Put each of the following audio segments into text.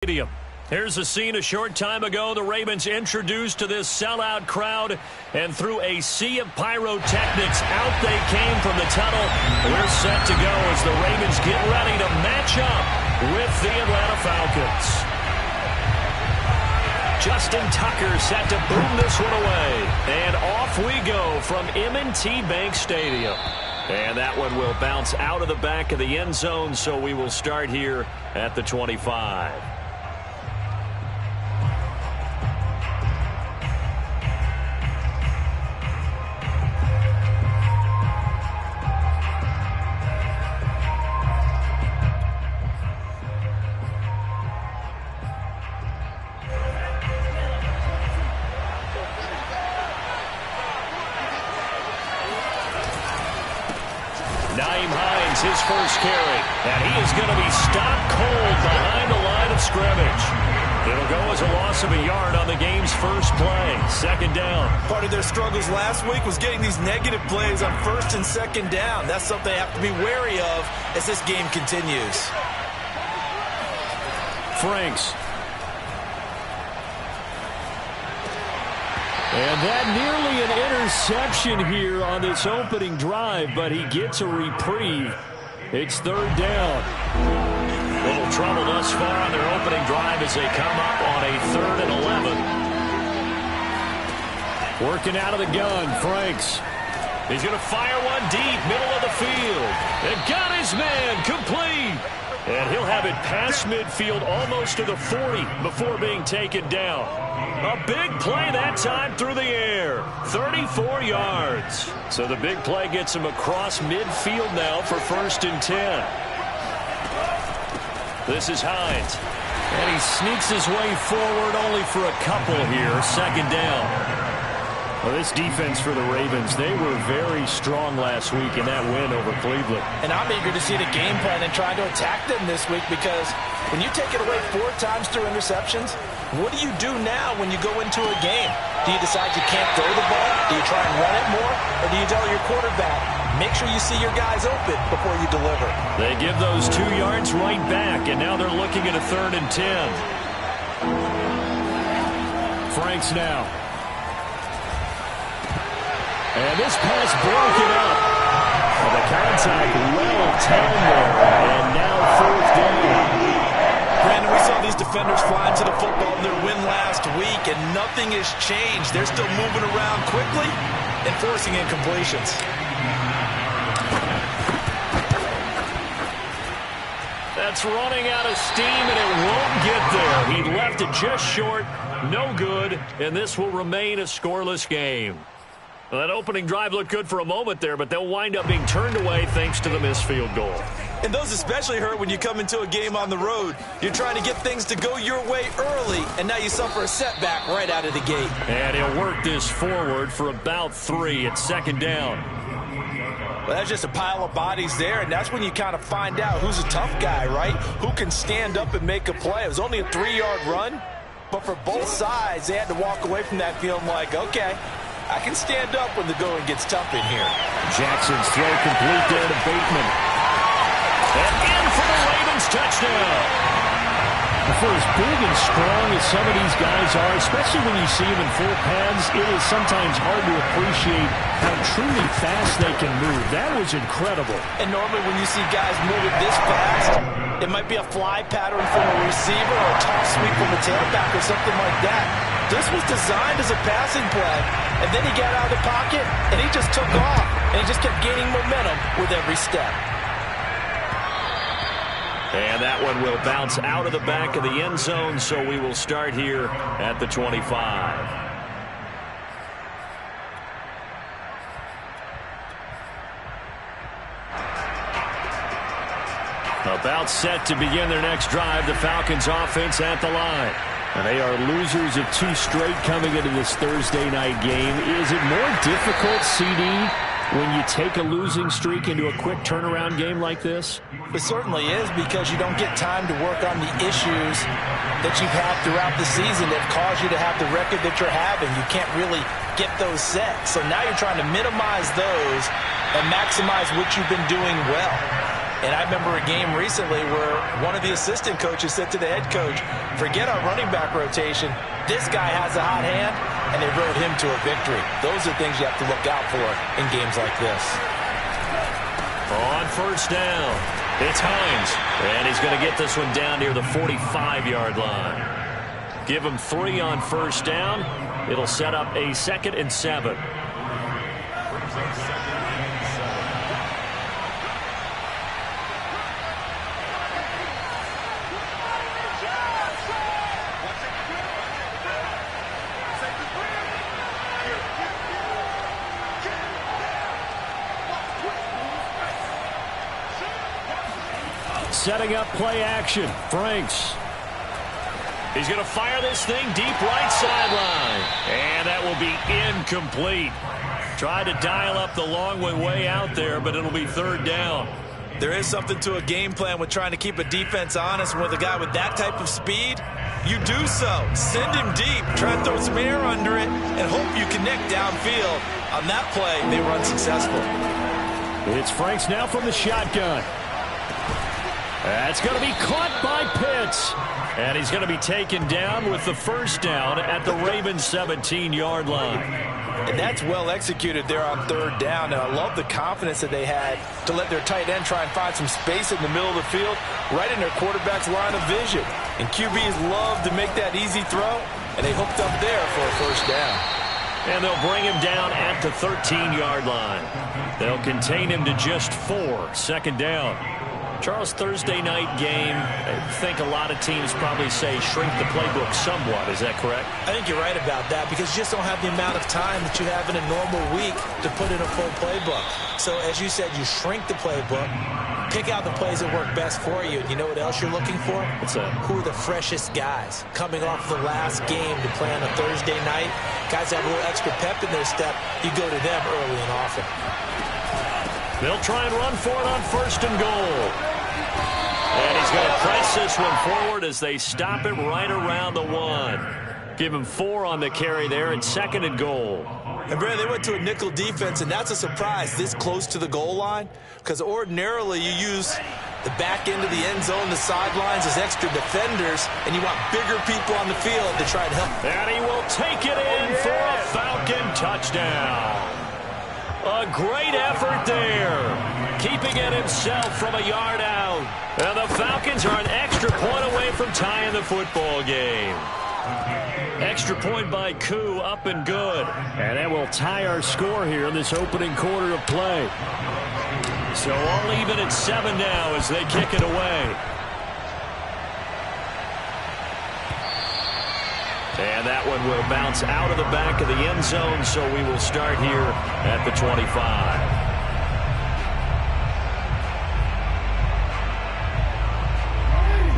Stadium. Here's a scene a short time ago. The Ravens introduced to this sellout crowd, and through a sea of pyrotechnics, out they came from the tunnel. We're set to go as the Ravens get ready to match up with the Atlanta Falcons. Justin Tucker set to boom this one away. And off we go from M&T Bank Stadium. And that one will bounce out of the back of the end zone, so we will start here at the 25. His first carry, and he is going to be stopped cold behind the line of scrimmage. It'll go as a loss of a yard on the game's first play. Second down. Part of their struggles last week was getting these negative plays on first and second down. That's something they have to be wary of as this game continues. Franks. And that nearly an interception here on this opening drive, but he gets a reprieve. It's third down. Little trouble thus far on their opening drive as they come up on a 3rd and 11. Working out of the gun, Franks. He's going to fire one deep, middle of the field. And got his man, complete. And he'll have it past midfield almost to the 40 before being taken down. A big play that time through the air. 34 yards. So the big play gets him across midfield now for 1st and 10. This is Hines. And he sneaks his way forward only for a couple here. Second down. Well, this defense for the Ravens, they were very strong last week in that win over Cleveland. And I'm eager to see the game plan and try to attack them this week, because when you take it away 4 times through interceptions, what do you do now when you go into a game? Do you decide you can't throw the ball? Do you try and run it more? Or do you tell your quarterback, make sure you see your guys open before you deliver? They give those 2 yards right back, and now they're looking at a 3rd and 10. Franks now. And this pass broken up. And the contact well timed there. And now 4th down. Brandon, we saw these defenders flying to the football in their win last week, and nothing has changed. They're still moving around quickly and forcing incompletions. That's running out of steam, and it won't get there. He left it just short. No good, and this will remain a scoreless game. Well, that opening drive looked good for a moment there, but they'll wind up being turned away thanks to the missed field goal. And those especially hurt when you come into a game on the road. You're trying to get things to go your way early, and now you suffer a setback right out of the gate. And he'll work this forward for about 3 at 2nd down. Well, that's just a pile of bodies there, and that's when you kind of find out who's a tough guy, right? Who can stand up and make a play. It was only a 3-yard run, but for both sides, they had to walk away from that feeling like, okay, I can stand up when the going gets tough in here. Jackson's throw complete there to Bateman. And in for the Ravens touchdown. For as big and strong as some of these guys are, especially when you see them in full pads, it is sometimes hard to appreciate how truly fast they can move. That was incredible. And normally when you see guys moving this fast, it might be a fly pattern from a receiver or a toss sweep from a tailback or something like that. This was designed as a passing play, and then he got out of the pocket, and he just took off, and he just kept gaining momentum with every step. And that one will bounce out of the back of the end zone, so we will start here at the 25. About set to begin their next drive, the Falcons offense at the line. And they are losers of 2 straight coming into this Thursday night game. Is it more difficult, CD, when you take a losing streak into a quick turnaround game like this? It certainly is, because you don't get time to work on the issues that you've had throughout the season that caused you to have the record that you're having. You can't really get those set. So now you're trying to minimize those and maximize what you've been doing well. And I remember a game recently where one of the assistant coaches said to the head coach, forget our running back rotation. This guy has a hot hand, and they rode him to a victory. Those are things you have to look out for in games like this. On first down, it's Hines. And he's going to get this one down near the 45-yard line. Give him 3 on first down. It'll set up a 2nd and 7. Setting up play action. Franks. He's going to fire this thing deep right sideline. And that will be incomplete. Tried to dial up the long way out there, but it'll be 3rd down. There is something to a game plan with trying to keep a defense honest. With a guy with that type of speed, you do so. Send him deep. Try to throw some air under it and hope you connect downfield. On that play, they were unsuccessful. It's Franks now from the shotgun. That's going to be caught by Pitts. And he's going to be taken down with the 1st down at the Ravens' 17-yard line. And that's well executed there on 3rd down. And I love the confidence that they had to let their tight end try and find some space in the middle of the field, right in their quarterback's line of vision. And QBs love to make that easy throw, and they hooked up there for a 1st down. And they'll bring him down at the 13-yard line. They'll contain him to just 4, 2nd down. Charles, Thursday night game, I think a lot of teams probably say shrink the playbook somewhat. Is that correct? I think you're right about that because you just don't have the amount of time that you have in a normal week to put in a full playbook. So as you said, you shrink the playbook, pick out the plays that work best for you. And you know what else you're looking for? What's that? Who are the freshest guys coming off the last game to play on a Thursday night? Guys that have a little extra pep in their step, you go to them early and often. They'll try and run for it on 1st and goal. And he's going to press this one forward as they stop it right around the 1. Give him 4 on the carry there at 2nd and goal. And, Brad, they went to a nickel defense, and that's a surprise this close to the goal line because ordinarily you use the back end of the end zone, the sidelines as extra defenders, and you want bigger people on the field to try and help. And he will take it in for a Falcon touchdown. A great effort there, keeping it himself from a yard out. And the Falcons are an extra point away from tying the football game. Extra point by Koo, up and good. And that will tie our score here in this opening quarter of play. So all even at 7 now as they kick it away. And that one will bounce out of the back of the end zone, so we will start here at the 25.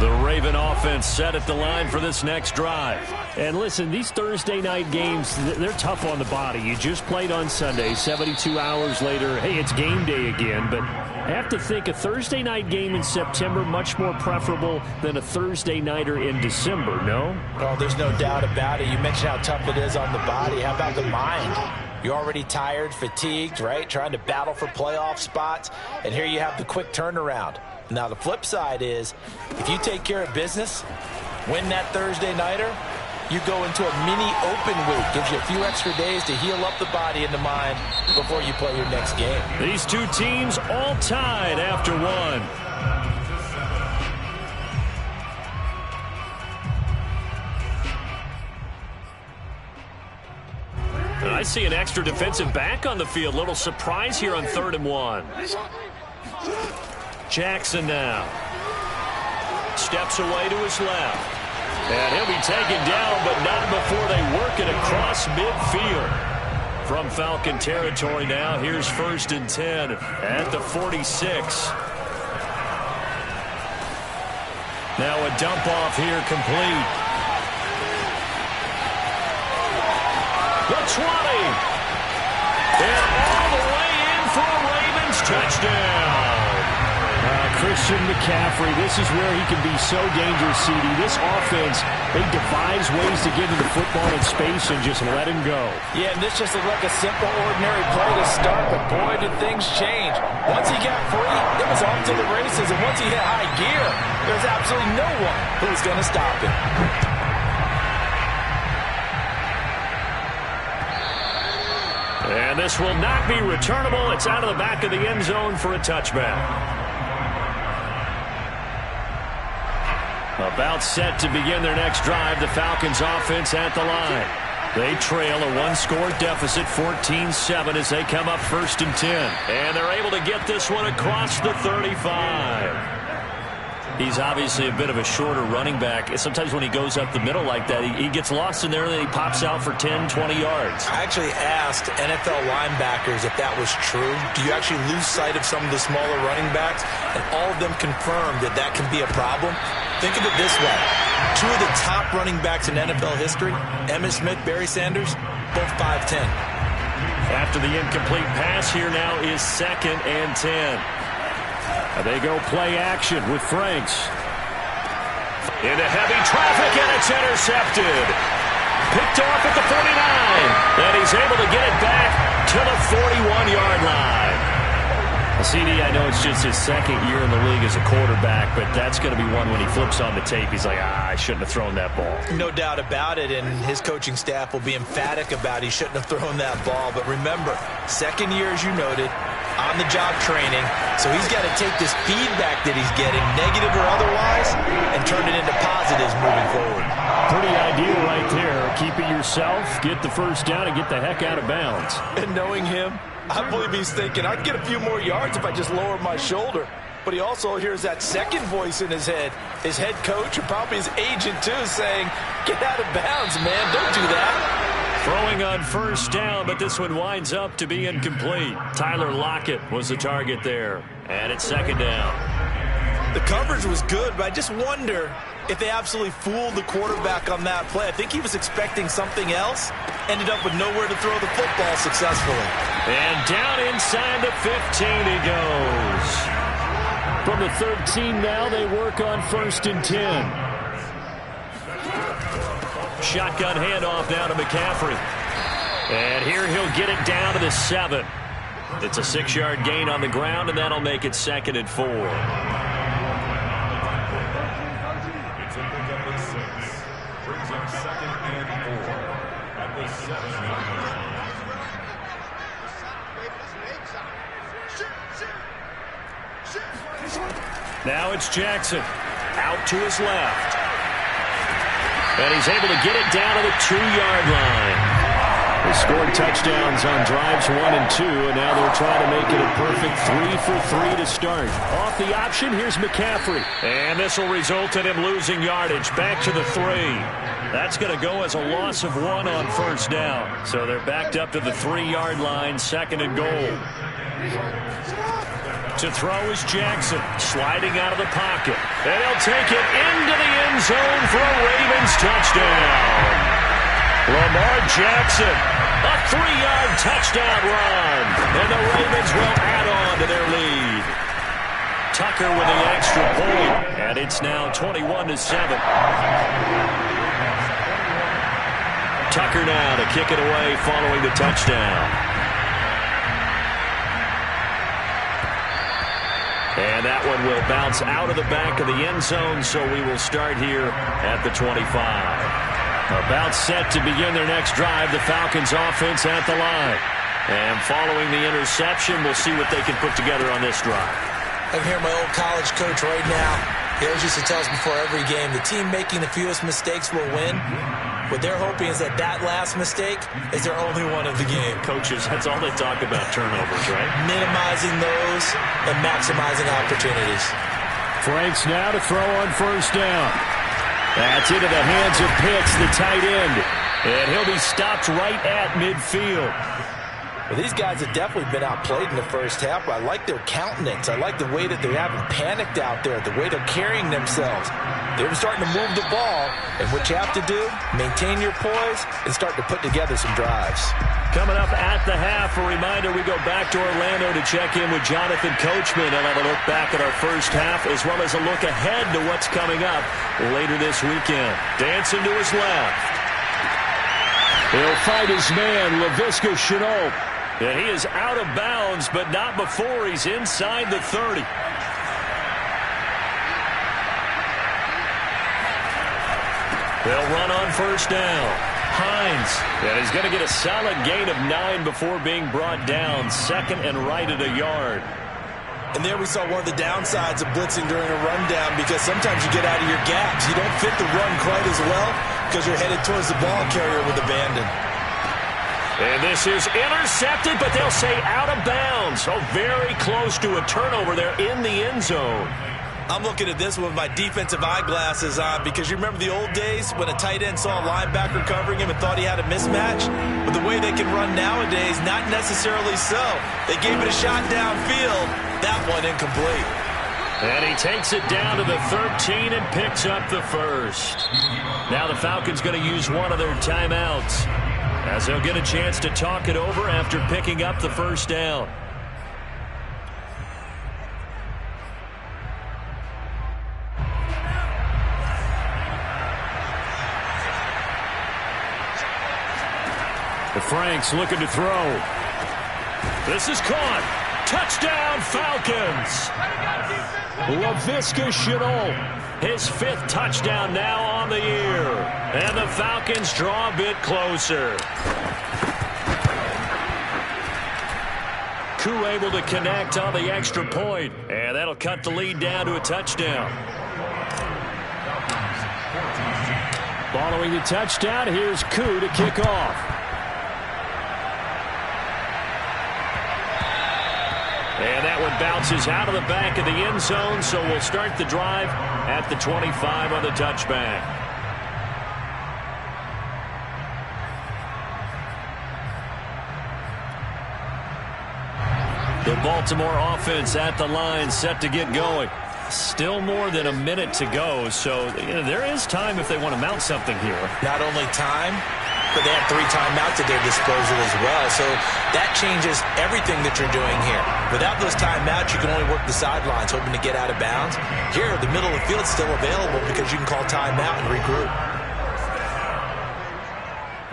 The Raven offense set at the line for this next drive. And listen, these Thursday night games, they're tough on the body. You just played on Sunday, 72 hours later, hey, it's game day again. But I have to think a Thursday night game in September much more preferable than a Thursday nighter in December, no? Oh, there's no doubt about it. You mentioned how tough it is on the body. How about the mind? You're already tired, fatigued, right? Trying to battle for playoff spots. And here you have the quick turnaround. Now, the flip side is, if you take care of business, win that Thursday nighter, you go into a mini open week. Gives you a few extra days to heal up the body and the mind before you play your next game. These two teams all tied after 1. I see an extra defensive back on the field. Little surprise here on 3rd and 1. Jackson now steps away to his left. And he'll be taken down, but not before they work it across midfield. From Falcon territory now, here's 1st and 10 at the 46. Now a dump off here complete. The 20. And all the way in for a Ravens touchdown. Christian McCaffrey, this is where he can be so dangerous, CD. This offense, they devise ways to get into the football in space and just let him go. Yeah, and this just looked like a simple, ordinary play to start, but boy, did things change. Once he got free, it was off to the races, and once he hit high gear, there's absolutely no one who's going to stop him. And this will not be returnable. It's out of the back of the end zone for a touchback. About set to begin their next drive, the Falcons offense at the line. They trail a one-score deficit, 14-7, as they come up 1st and 10. And they're able to get this one across the 35. He's obviously a bit of a shorter running back. Sometimes when he goes up the middle like that, he gets lost in there and then he pops out for 10, 20 yards. I actually asked NFL linebackers if that was true. Do you actually lose sight of some of the smaller running backs? And all of them confirmed that that can be a problem. Think of it this way. 2 of the top running backs in NFL history, Emmitt Smith, Barry Sanders, both 5'10". After the incomplete pass, here now is 2nd and 10. They go play action with Franks. Into heavy traffic, and it's intercepted. Picked off at the 49. And he's able to get it back to the 41-yard line. CD, I know it's just his 2nd year in the league as a quarterback, but that's going to be one when he flips on the tape. He's like, I shouldn't have thrown that ball. No doubt about it, and his coaching staff will be emphatic about he shouldn't have thrown that ball. But remember, 2nd year, as you noted, on-the-job training, so he's got to take this feedback that he's getting, negative or otherwise, and turn it into positives moving forward. Pretty ideal right there. Keep it yourself, get the first down, and get the heck out of bounds. And knowing him, I believe he's thinking, I'd get a few more yards if I just lower my shoulder. But he also hears that second voice in his head, his head coach and probably his agent too, saying, get out of bounds, man, don't do that. Throwing on 1st down, but this one winds up to be incomplete. Tyler Lockett was the target there, and it's 2nd down. The coverage was good, but I just wonder if they absolutely fooled the quarterback on that play. I think he was expecting something else, ended up with nowhere to throw the football successfully. And down inside the 15 he goes. From the 13 now, they work on 1st and 10. Shotgun handoff now to McCaffrey. And here he'll get it down to the 7. It's a 6-yard gain on the ground, and that'll make it 2nd and 4. Now it's Jackson out to his left. And he's able to get it down to the 2-yard line. They scored touchdowns on drives 1 and 2, and now they're trying to make it a perfect 3 for 3 to start. Off the option, here's McCaffrey. And this will result in him losing yardage. Back to the 3. That's going to go as a loss of 1 on 1st down. So they're backed up to the 3-yard line, 2nd and goal. To throw is Jackson, sliding out of the pocket. And he'll take it into the end zone for a Ravens touchdown. Lamar Jackson, a 3-yard touchdown run. And the Ravens will add on to their lead. Tucker with the extra point. And it's now 21-7. Tucker now to kick it away following the touchdown. And that one will bounce out of the back of the end zone, so we will start here at the 25. About set to begin their next drive, the Falcons offense at the line. And following the interception, we'll see what they can put together on this drive. I can hear my old college coach right now. He always used to tell us before every game, the team making the fewest mistakes will win. What they're hoping is that that last mistake is their only one of the game. Coaches, that's all they talk about, turnovers, right? Minimizing those and maximizing opportunities. Franks now to throw on 1st down. That's into the hands of Pitts, the tight end. And he'll be stopped right at midfield. Well, these guys have definitely been outplayed in the first half, but I like their countenance. I like the way that they haven't panicked out there, the way they're carrying themselves. They're starting to move the ball, and what you have to do, maintain your poise and start to put together some drives. Coming up at the half, a reminder, we go back to Orlando to check in with Jonathan Coachman and have a look back at our first half, as well as a look ahead to what's coming up later this weekend. Dancing to his left. He'll fight his man, Laviska Shenault. And he is out of bounds, but not before he's inside the 30. They'll run on first down. Hines, and he's going to get a solid gain of 9 before being brought down. Second and right at a yard. And there we saw one of the downsides of blitzing during a rundown, because sometimes you get out of your gaps. You don't fit the run quite as well because you're headed towards the ball carrier with abandon. And this is intercepted, but they'll say out of bounds. So very close to a turnover there in the end zone. I'm looking at this with my defensive eyeglasses on, because you remember the old days when a tight end saw a linebacker covering him and thought he had a mismatch? But the way they can run nowadays, not necessarily so. They gave it a shot downfield. That one incomplete. And he takes it down to the 13 and picks up the first. Now the Falcons going to use one of their timeouts, as they'll get a chance to talk it over after picking up the first down. The Franks looking to throw. This is caught. Touchdown, Falcons. Laviska Shenault, his 5th touchdown now on the year. And the Falcons draw a bit closer. Koo able to connect on the extra point, and that'll cut the lead down to a touchdown. Following the touchdown, here's Koo to kick off. And that one bounces out of the back of the end zone, so we'll start the drive at the 25 on the touchback. The Baltimore offense at the line, set to get going. Still more than a minute to go, so there is time if they want to mount something here. Not only time, but they have 3 timeouts at their disposal as well. So that changes everything that you're doing here. Without those timeouts, you can only work the sidelines, hoping to get out of bounds. Here, the middle of the field is still available because you can call timeout and regroup.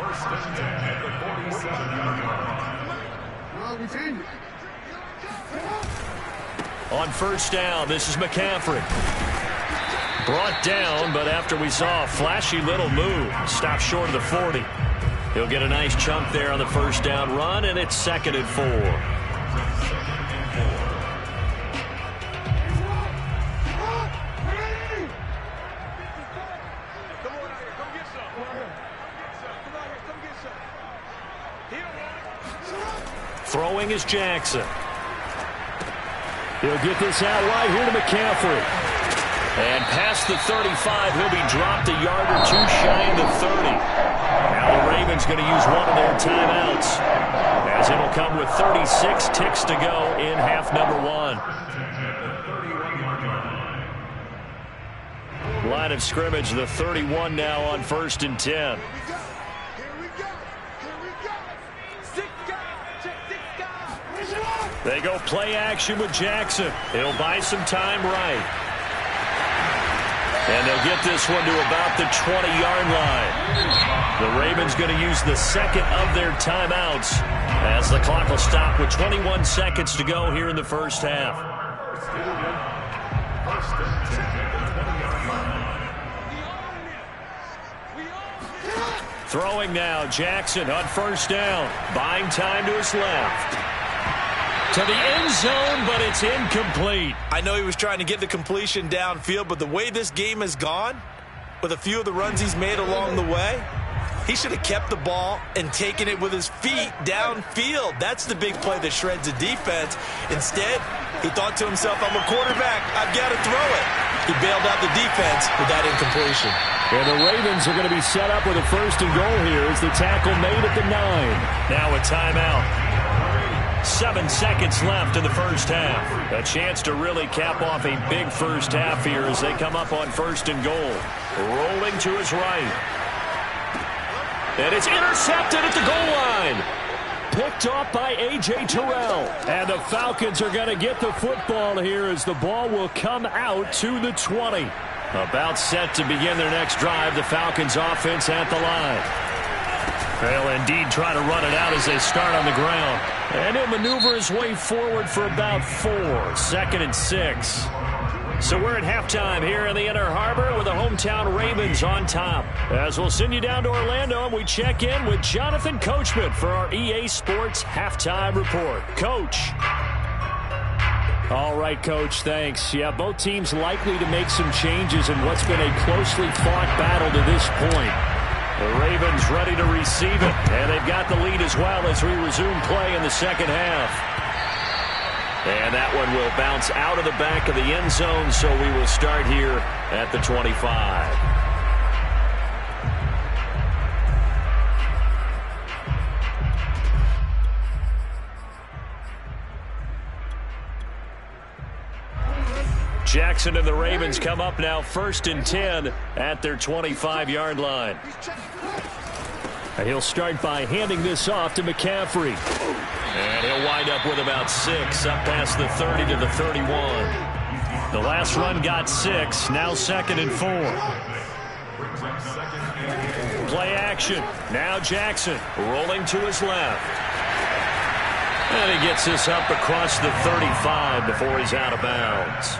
First and 10 at the 47. On first down, this is McCaffrey. Brought down, but after we saw a flashy little move, stopped short of the 40. He'll get a nice chunk there on the first down run, and it's 2nd and 4. Throwing is Jackson. He'll get this out right here to McCaffrey. And past the 35, he'll be dropped a yard or 2 shy of the 30. Now the Ravens going to use one of their timeouts, as it'll come with 36 ticks to go in half number 1. Line of scrimmage, the 31 now on 1st and 10. They go play action with Jackson. He'll buy some time right. And they'll get this one to about the 20-yard line. The Ravens going to use the 2nd of their timeouts, as the clock will stop with 21 seconds to go here in the first half. Throwing now, Jackson on first down. Buying time to his left. To the end zone, but it's incomplete. I know he was trying to get the completion downfield, but the way this game has gone, with a few of the runs he's made along the way, he should have kept the ball and taken it with his feet downfield. That's the big play that shreds the defense. Instead, he thought to himself, I'm a quarterback, I've got to throw it. He bailed out the defense with that incompletion. And the Ravens are going to be set up with a 1st and goal here as the tackle made at the 9. Now a timeout. 7 seconds left in the first half. A chance to really cap off a big first half here as they come up on 1st and goal. Rolling to his right. And it's intercepted at the goal line. Picked off by A.J. Terrell. And the Falcons are going to get the football here as the ball will come out to the 20. About set to begin their next drive. The Falcons offense at the line. They'll indeed try to run it out as they start on the ground. And he'll maneuver his way forward for about 4. 2nd and 6. So we're at halftime here in the Inner Harbor with the hometown Ravens on top. As we'll send you down to Orlando and we check in with Jonathan Coachman for our EA Sports Halftime Report. Coach. All right, Coach, thanks. Yeah, both teams likely to make some changes in what's been a closely fought battle to this point. The Ravens ready to receive it, and they've got the lead as well as we resume play in the second half. And that one will bounce out of the back of the end zone, so we will start here at the 25. Jackson and the Ravens come up now 1st and 10 at their 25-yard line. He'll start by handing this off to McCaffrey. And he'll wind up with about 6 up past the 30 to the 31. The last run got 6, now 2nd and 4. Play action. Now Jackson rolling to his left. And he gets this up across the 35 before he's out of bounds.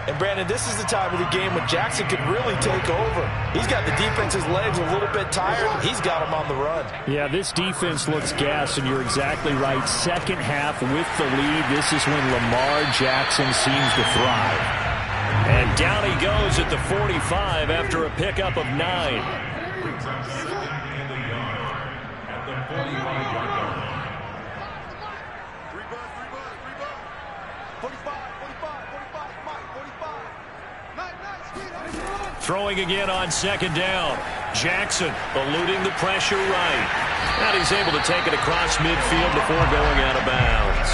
And, Brandon, this is the time of the game when Jackson could really take over. He's got the defense's legs a little bit tired. He's got him on the run. Yeah, this defense looks gassed, and you're exactly right. Second half with the lead. This is when Lamar Jackson seems to thrive. And down he goes at the 45 after a pickup of 9. Throwing again on 2nd down. Jackson eluding the pressure right. And he's able to take it across midfield before going out of bounds.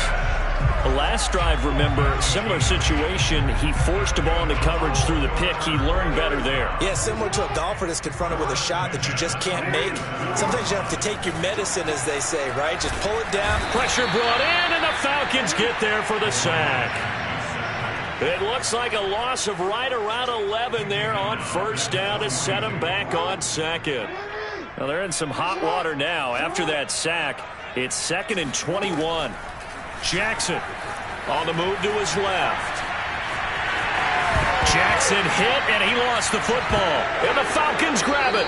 The last drive, remember, similar situation. He forced a ball into coverage through the pick. He learned better there. Yeah, similar to a golfer that's confronted with a shot that you just can't make. Sometimes you have to take your medicine, as they say, right? Just pull it down. Pressure brought in, and the Falcons get there for the sack. It looks like a loss of right around 11 there on 1st down to set them back on 2nd. Well, they're in some hot water now. After that sack, it's 2nd and 21. Jackson on the move to his left. Jackson hit, and he lost the football. And the Falcons grab it.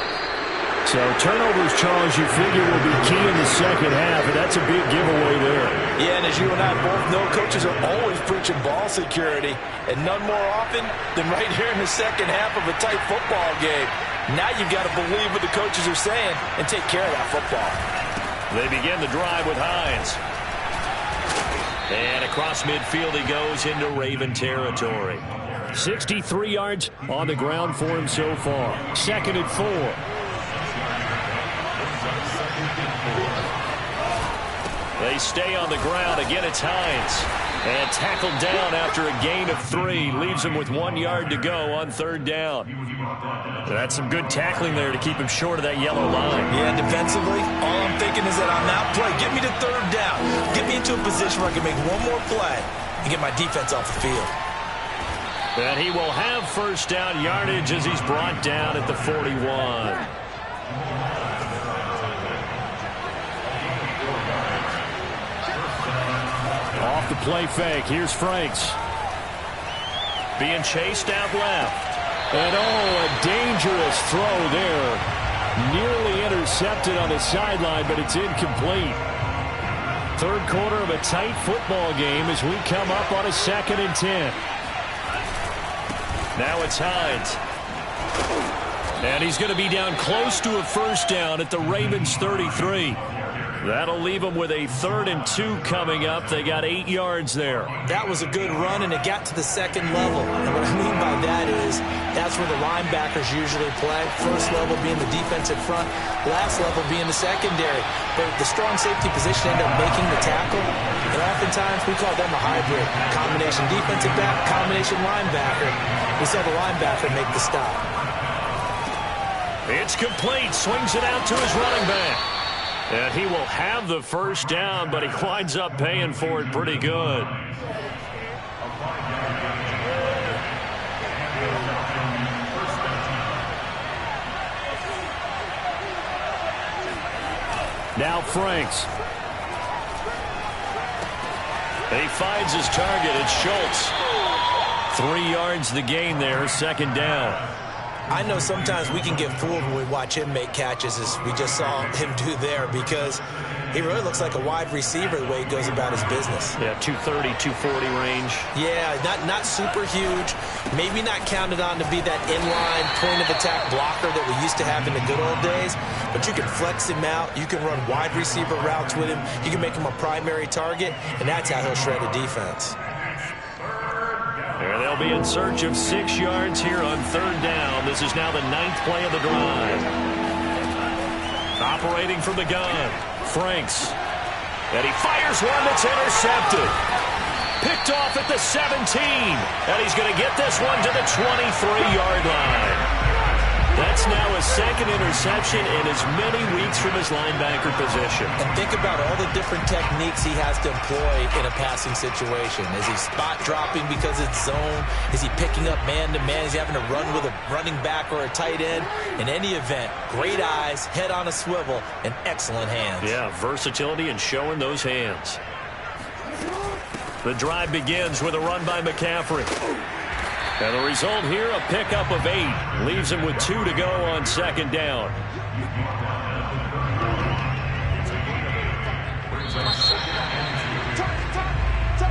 So turnovers, Charles, you figure will be key in the second half, and that's a big giveaway there. Yeah, and as you and I both know, coaches are always preaching ball security, and none more often than right here in the second half of a tight football game. Now you've got to believe what the coaches are saying and take care of that football. They begin the drive with Hines. And across midfield he goes into Raven territory. 63 yards on the ground for him so far. 2nd and 4. They stay on the ground. Again, it's Hines. And tackled down after a gain of 3. Leaves him with 1 yard to go on 3rd down. That's some good tackling there to keep him short of that yellow line. Yeah, defensively, all I'm thinking is that on that play, get me to 3rd down. Get me into a position where I can make one more play and get my defense off the field. And he will have 1st down yardage as he's brought down at the 41. Off the play fake. Here's Franks. Being chased out left. And a dangerous throw there. Nearly intercepted on the sideline, but it's incomplete. 3rd quarter of a tight football game as we come up on a 2nd and 10. Now it's Hines. And he's going to be down close to a 1st down at the Ravens 33. That'll leave them with a 3rd and 2 coming up. They got 8 yards there. That was a good run, and it got to the second level. And what I mean by that is that's where the linebackers usually play. First level being the defensive front, last level being the secondary. But the strong safety position ended up making the tackle. And oftentimes we call them a hybrid. Combination defensive back, combination linebacker. We saw the linebacker make the stop. It's complete. Swings it out to his running back. And he will have the first down, but he winds up paying for it pretty good. Now Franks. He finds his target. It's Schultz. 3 yards the gain there, 2nd down. I know sometimes we can get fooled when we watch him make catches, as we just saw him do there, because he really looks like a wide receiver the way he goes about his business. Yeah, 230, 240 range. Yeah, not super huge. Maybe not counted on to be that inline point-of-attack blocker that we used to have in the good old days, but you can flex him out. You can run wide receiver routes with him. You can make him a primary target, and that's how he'll shred a defense. And they'll be in search of 6 yards here on 3rd down. This is now the 9th play of the drive. Operating from the gun, Franks. And he fires one that's intercepted. Picked off at the 17. And he's going to get this one to the 23-yard line. That's now his 2nd interception in as many weeks from his linebacker position. And think about all the different techniques he has to employ in a passing situation. Is he spot dropping because it's zone? Is he picking up man-to-man? Is he having to run with a running back or a tight end? In any event, great eyes, head on a swivel, and excellent hands. Yeah, versatility and showing those hands. The drive begins with a run by McCaffrey. And the result here, a pickup of 8. Leaves him with 2 to go on 2nd down.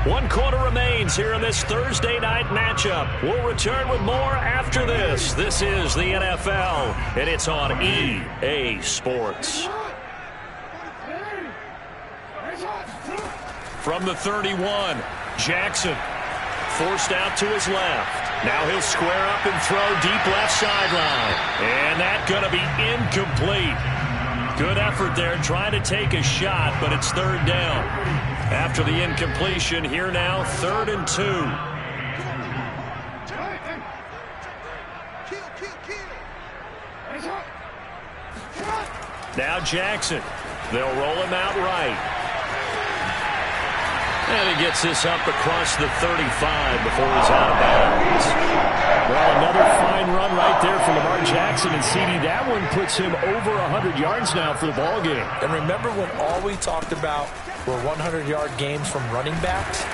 One quarter remains here in this Thursday night matchup. We'll return with more after this. This is the NFL, and it's on EA Sports. From the 31, Jackson forced out to his left. Now he'll square up and throw deep left sideline. And that's going to be incomplete. Good effort there trying to take a shot, but it's 3rd down. After the incompletion, here now, 3rd and 2. Now Jackson. They'll roll him out right. And he gets this up across the 35 before he's out of bounds. Well, another fine run right there for Lamar Jackson, and CD, that one puts him over 100 yards now for the ball game. And remember when all we talked about were 100-yard games from running backs?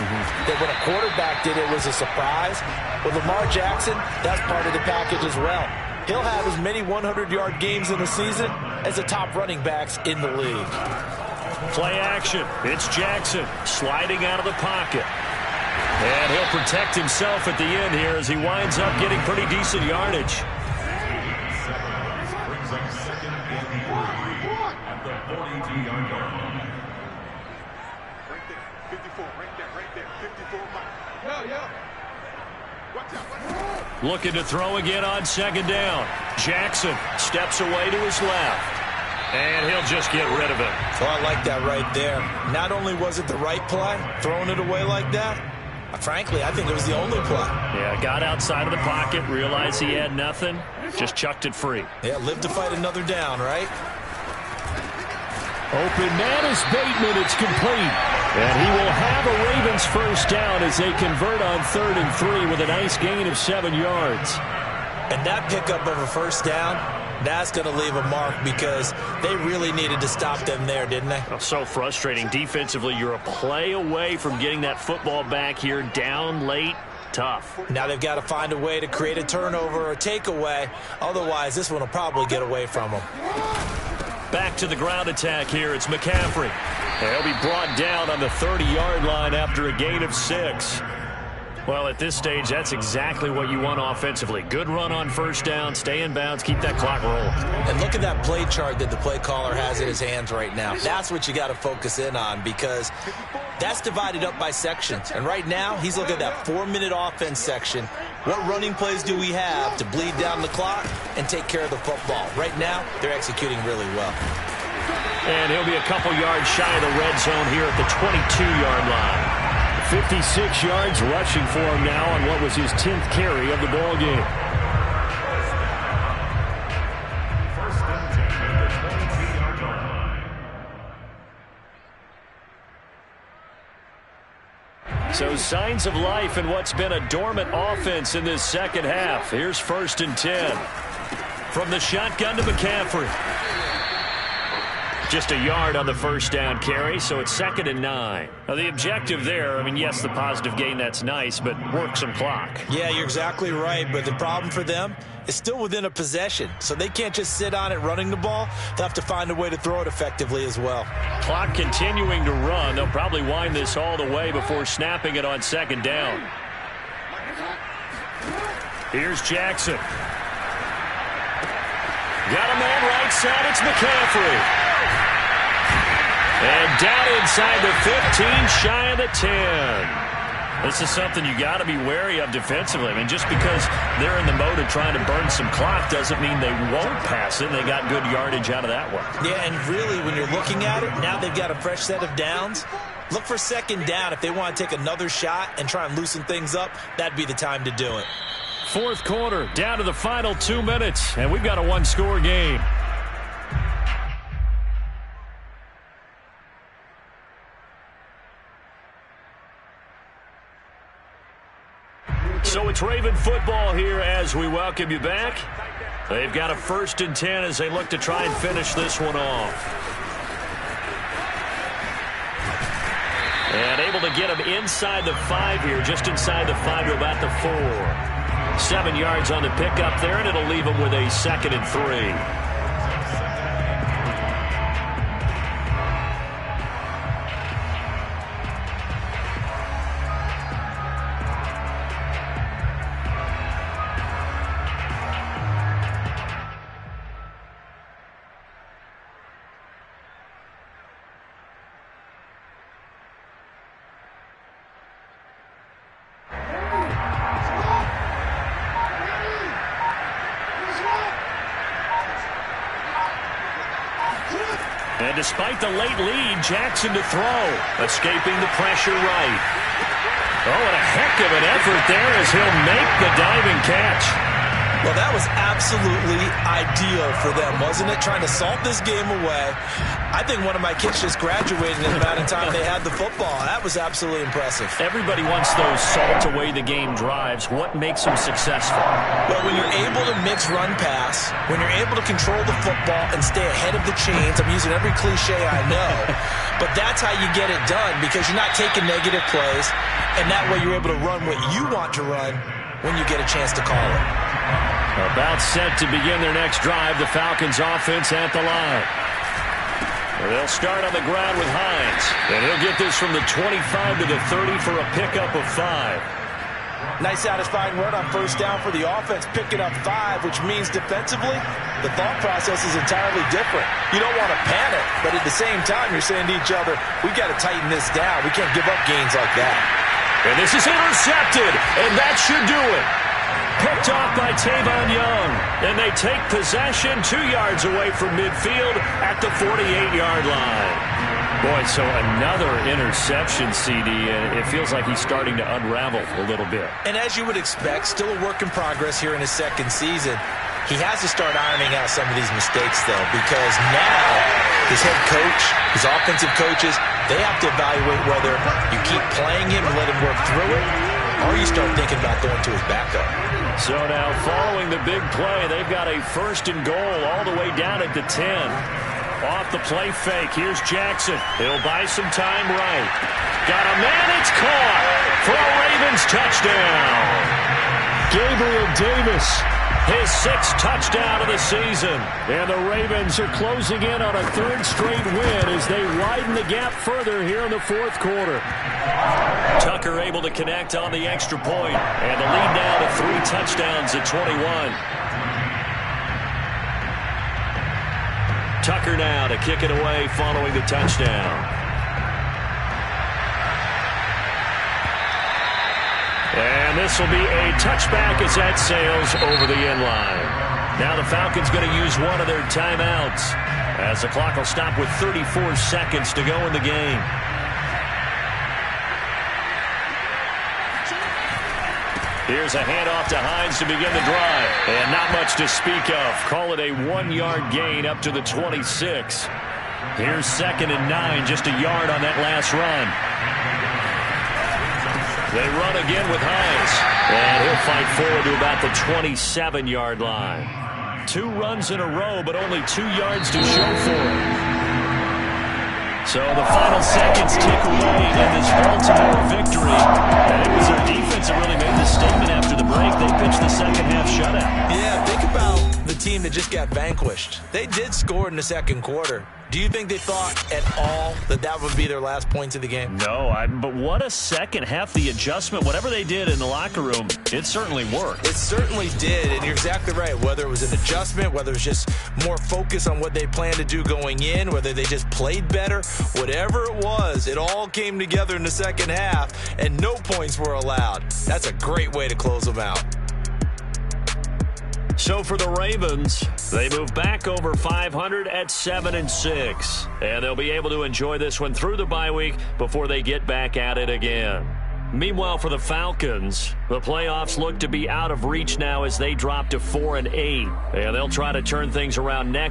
That when a quarterback did it was a surprise? With Lamar Jackson, that's part of the package as well. He'll have as many 100-yard games in a season as the top running backs in the league. Play action. It's Jackson sliding out of the pocket. And he'll protect himself at the end here as he winds up getting pretty decent yardage. Looking to throw again on 2nd down. Jackson steps away to his left. And he'll just get rid of it. Oh, I like that right there. Not only was it the right play, throwing it away like that, frankly, I think it was the only play. Yeah, got outside of the pocket, realized he had nothing, just chucked it free. Yeah, live to fight another down, right? Open man is Bateman. It's complete. And he will have a Ravens first down as they convert on 3rd and 3 with a nice gain of 7 yards. And that pickup of a first down, that's going to leave a mark because they really needed to stop them there, didn't they? Oh, so frustrating. Defensively, you're a play away from getting that football back here down late. Tough. Now they've got to find a way to create a turnover or a takeaway. Otherwise, this one will probably get away from them. Back to the ground attack here. It's McCaffrey. He'll be brought down on the 30-yard line after a gain of 6. Well, at this stage, that's exactly what you want offensively. Good run on first down, stay in bounds, keep that clock rolling. And look at that play chart that the play caller has in his hands right now. That's what you got to focus in on, because that's divided up by sections. And right now, he's looking at that 4-minute offense section. What running plays do we have to bleed down the clock and take care of the football? Right now, they're executing really well. And he'll be a couple yards shy of the red zone here at the 22-yard line. 56 yards rushing for him now on what was his 10th carry of the ball game. First and 10 at the 22-yard line. So signs of life in what's been a dormant offense in this second half. Here's 1st and 10. From the shotgun to McCaffrey. Just a yard on the first down carry, so it's 2nd and 9. Now, the objective there, I mean, yes, the positive gain, that's nice, but work some clock. Yeah, you're exactly right, but the problem for them is still within a possession, so they can't just sit on it running the ball. They'll have to find a way to throw it effectively as well. Clock continuing to run. They'll probably wind this all the way before snapping it on 2nd down. Here's Jackson. Got a man right side. It's McCaffrey. And down inside the 15, shy of the 10. This is something you got to be wary of defensively. I mean, just because they're in the mode of trying to burn some clock doesn't mean they won't pass it. They got good yardage out of that one. Yeah, and really, when you're looking at it, now they've got a fresh set of downs. Look for 2nd down. If they want to take another shot and try and loosen things up, that'd be the time to do it. 4th quarter, down to the final 2 minutes, and we've got a one-score game. So it's Raven football here as we welcome you back. They've got a 1st and 10 as they look to try and finish this one off. And able to get him inside the 5 here, just inside the 5 to about the 4. 7 yards on the pickup there, and it'll leave him with a 2nd and 3. And despite the late lead, Jackson to throw, escaping the pressure right. Oh, and a heck of an effort there as he'll make the diving catch. Well, that was absolutely ideal for them, wasn't it? Trying to salt this game away. I think one of my kids just graduated in the amount of time they had the football. That was absolutely impressive. Everybody wants those salt-away-the-game drives. What makes them successful? Well, when you're able to mix run-pass, when you're able to control the football and stay ahead of the chains, I'm using every cliche I know, but that's how you get it done, because you're not taking negative plays, and that way you're able to run what you want to run when you get a chance to call it. About set to begin their next drive, the Falcons offense at the line. They'll start on the ground with Hines, and he'll get this from the 25 to the 30 for a pickup of 5. Nice satisfying run on first down for the offense, picking up 5, which means defensively, the thought process is entirely different. You don't want to panic, but at the same time, you're saying to each other, we've got to tighten this down. We can't give up gains like that. And this is intercepted, and that should do it. Picked off by Tavon Young, and they take possession 2 yards away from midfield at the 48-yard line. Boy, so another interception, CD, and it feels like he's starting to unravel a little bit. And as you would expect, still a work in progress here in his 2nd season. He has to start ironing out some of these mistakes, though, because now his head coach, his offensive coaches, they have to evaluate whether you keep playing him and let him work through it, or you start thinking about going to his backup. So now following the big play, they've got a 1st and goal all the way down at the 10. Off the play fake, here's Jackson. He'll buy some time right. Got a man, it's caught for a Ravens touchdown. Gabriel Davis, his 6th touchdown of the season. And the Ravens are closing in on a 3rd straight win as they widen the gap further here in the 4th quarter. Tucker able to connect on the extra point, and the lead now to 3 touchdowns at 21. Tucker now to kick it away following the touchdown. And this will be a touchback as that sails over the end line. Now the Falcons going to use one of their timeouts as the clock will stop with 34 seconds to go in the game. Here's a handoff to Hines to begin the drive. And not much to speak of. Call it a 1-yard gain up to the 26. Here's 2nd and 9, just a yard on that last run. They run again with Hines. And he'll fight forward to about the 27-yard line. 2 runs in a row, but only 2 yards to show for it. So the final seconds tick away in this Baltimore victory. And it was their defense that really made the statement after the break. They pitched the second-half shutout. Yeah, think about the team that just got vanquished. They did score in the 2nd quarter. Do you think they thought at all that that would be their last points of the game? No, but what a second half. The adjustment, whatever they did in the locker room, it certainly worked. It certainly did, and you're exactly right. Whether it was an adjustment, whether it was just more focus on what they planned to do going in, whether they just played better, whatever it was, it all came together in the second half, and no points were allowed. That's a great way to close them out. So for the Ravens, they move back over 500 at 7-6. And they'll be able to enjoy this one through the bye week before they get back at it again. Meanwhile, for the Falcons, the playoffs look to be out of reach now as they drop to 4-8. And they'll try to turn things around next